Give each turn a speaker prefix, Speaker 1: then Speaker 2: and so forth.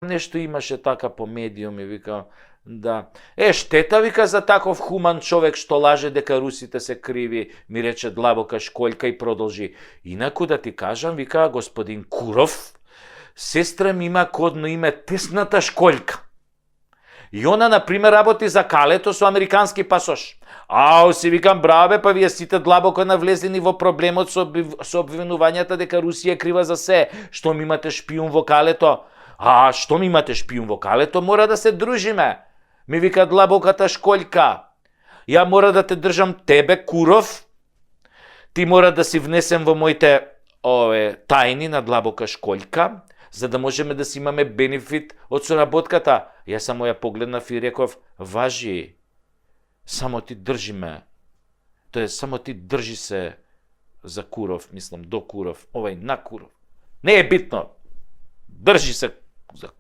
Speaker 1: нешто имаше така по медиуми, вика, да. Штета, вика, за таков хуман човек што лаже дека русите се криви, ми рече длабока Шкољка и продолжи. Инаку да ти кажам, вика, господин Куров, сестра ми има кодно име Тесната Шкољка. И она, например, работи за калето со американски пасош. Ау, си викам, браве, па вие сите длабоко навлезени во проблемот со обвинувањата дека Русија крива за се. Што ми имате шпион во калето? Што ми имате шпион во калето? Мора да се дружиме. Ми вика длабоката Шкољка. Ја мора да те држам тебе, Куров. Ти мора да си внесем во моите тајни на длабока Шкољка, за да можеме да си имаме бенефит од соработката. Јас само ја погледнав и реков, важи, само ти држи ме. Само ти држи се за Куров, мислам, до Куров, на Куров. Не е битно. Држи се за Куров.